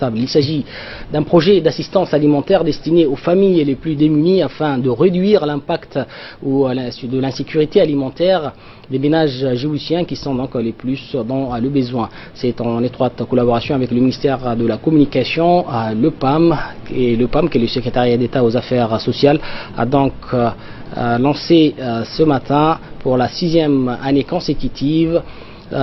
Il s'agit d'un projet d'assistance alimentaire destiné aux familles les plus démunies afin de réduire l'impact de l'insécurité alimentaire des ménages djiboutiens qui sont donc les plus dans le besoin. C'est en étroite collaboration avec le ministère de la Communication, le PAM, qui est le secrétariat d'État aux affaires sociales, a donc lancé ce matin pour la 6e année consécutive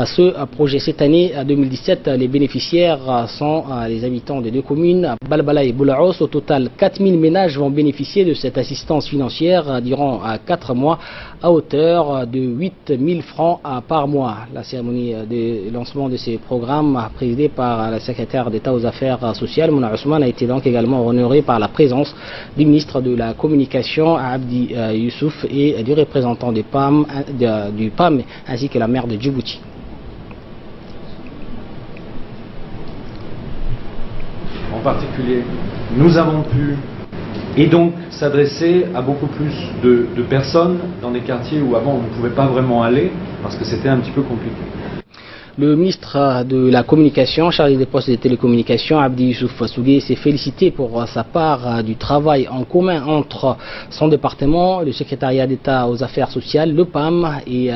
ce projet. Cette année 2017, les bénéficiaires sont les habitants des deux communes, Balbala et Boulaos. Au total, 4000 ménages vont bénéficier de cette assistance financière durant 4 mois à hauteur de 8000 francs par mois. La cérémonie de lancement de ces programmes, présidée par la secrétaire d'État aux affaires sociales, Mouna Ousmane, a été donc également honorée par la présence du ministre de la Communication, Abdi Youssouf, et du représentant du PAM ainsi que la maire de Djibouti. En particulier, nous avons pu et donc s'adresser à beaucoup plus de personnes dans des quartiers où avant on ne pouvait pas vraiment aller parce que c'était un petit peu compliqué. Le ministre de la Communication, chargé des postes et des télécommunications, Abdi Youssouf Sougé, s'est félicité pour sa part du travail en commun entre son département, le secrétariat d'État aux affaires sociales, le PAM et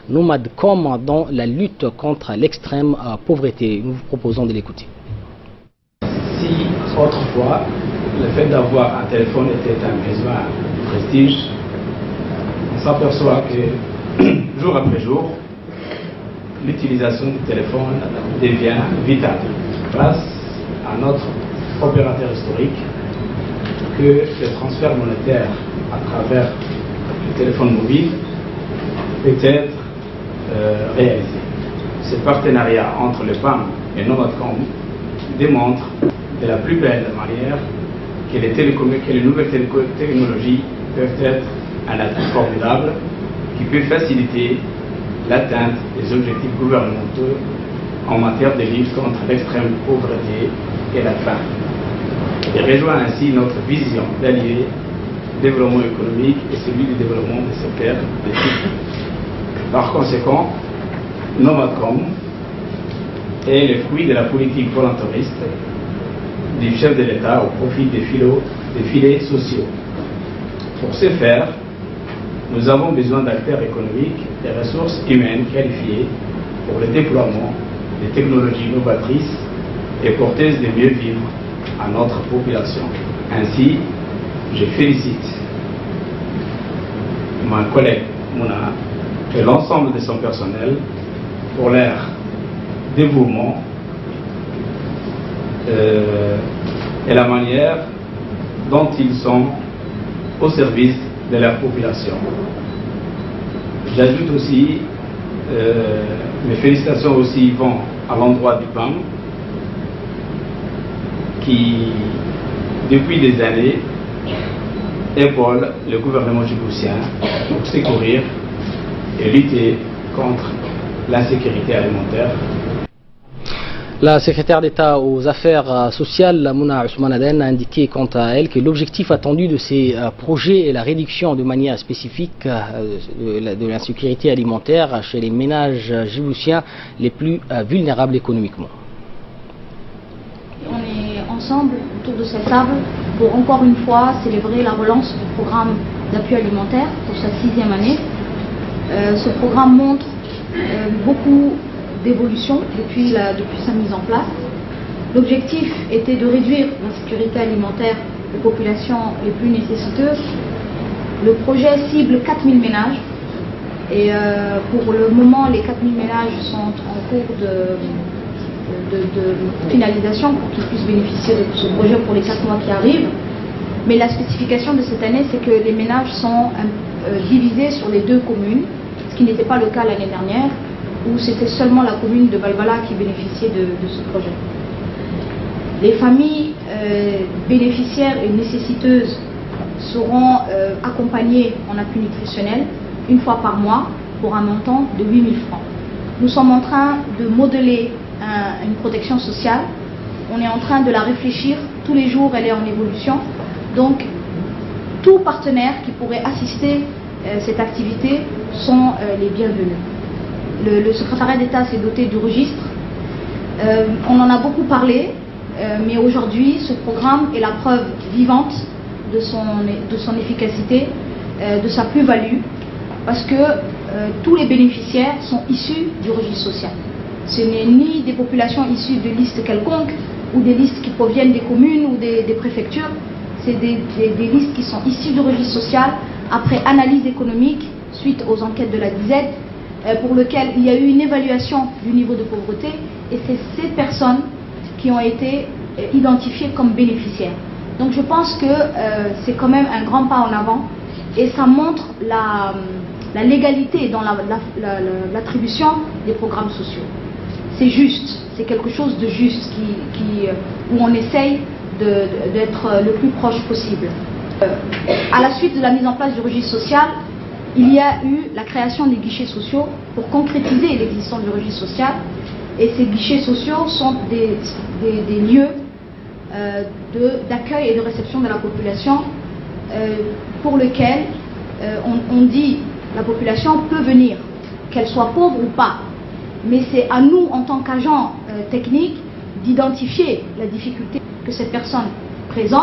Nomadcom dans la lutte contre l'extrême pauvreté. Nous vous proposons de l'écouter. Si autrefois le fait d'avoir un téléphone était un besoin de prestige, on s'aperçoit que jour après jour, l'utilisation du téléphone devient vitale grâce à notre opérateur historique que le transfert monétaire à travers le téléphone mobile peut être réalisé. Ce partenariat entre le PAM et Nomadcom démontre de la plus belle manière que les nouvelles technologies peuvent être un atout formidable qui peut faciliter l'atteinte des objectifs gouvernementaux en matière de lutte contre l'extrême pauvreté et la faim. Et rejoint ainsi notre vision d'allier le développement économique et celui du développement des secteurs de type. Par conséquent, Nomadcom est le fruit de la politique volontariste du chef de l'État au profit des filets sociaux. Pour ce faire, nous avons besoin d'acteurs économiques et ressources humaines qualifiées pour le déploiement des technologies novatrices et porteuses de mieux vivre à notre population. Ainsi, je félicite mon collègue Mouna et l'ensemble de son personnel pour leur dévouement et la manière dont ils sont au service de leur population. J'ajoute aussi mes félicitations aussi vont à l'endroit du PAM qui, depuis des années, épaule le gouvernement djiboutien pour secourir et lutter contre l'insécurité alimentaire. La secrétaire d'État aux affaires sociales, Mouna Ousmane, a indiqué quant à elle que l'objectif attendu de ces projets est la réduction de manière spécifique de l'insécurité alimentaire chez les ménages djiboutiens les plus vulnérables économiquement. On est ensemble autour de cette table pour encore une fois célébrer la relance du programme d'appui alimentaire pour sa 6e année. Ce programme montre beaucoup d'évolution depuis sa mise en place. L'objectif était de réduire l'insécurité alimentaire des populations les plus nécessiteuses. Le projet cible 4000 ménages et pour le moment les 4000 ménages sont en cours de finalisation pour qu'ils puissent bénéficier de ce projet pour les 4 mois qui arrivent. Mais la spécification de cette année, c'est que les ménages sont divisés sur les 2 communes, ce qui n'était pas le cas l'année dernière, où c'était seulement la commune de Balbala qui bénéficiait de ce projet. Les familles bénéficiaires et nécessiteuses seront accompagnées en appui nutritionnel une fois par mois pour un montant de 8000 francs. Nous sommes en train de modeler une protection sociale. On est en train de la réfléchir. Tous les jours, elle est en évolution. Donc, tous partenaires qui pourraient assister cette activité sont les bienvenus. Le secrétariat d'État s'est doté du registre. On en a beaucoup parlé. Mais aujourd'hui, ce programme est la preuve vivante de son efficacité, de sa plus-value, parce que tous les bénéficiaires sont issus du registre social. Ce n'est ni des populations issues de listes quelconques ou des listes qui proviennent des communes ou des préfectures. C'est des listes qui sont issues du registre social après analyse économique suite aux enquêtes de la DIZED, pour lequel il y a eu une évaluation du niveau de pauvreté, et c'est ces personnes qui ont été identifiées comme bénéficiaires. Donc je pense que c'est quand même un grand pas en avant, et ça montre la légalité dans l'attribution des programmes sociaux. C'est juste, c'est quelque chose de juste où on essaye d'être le plus proche possible. À la suite de la mise en place du registre social, il y a eu la création des guichets sociaux pour concrétiser l'existence du registre social. Et ces guichets sociaux sont des lieux d'accueil et de réception de la population pour lesquels on dit la population peut venir, qu'elle soit pauvre ou pas. Mais c'est à nous, en tant qu'agents techniques, d'identifier la difficulté que ces personnes présentent.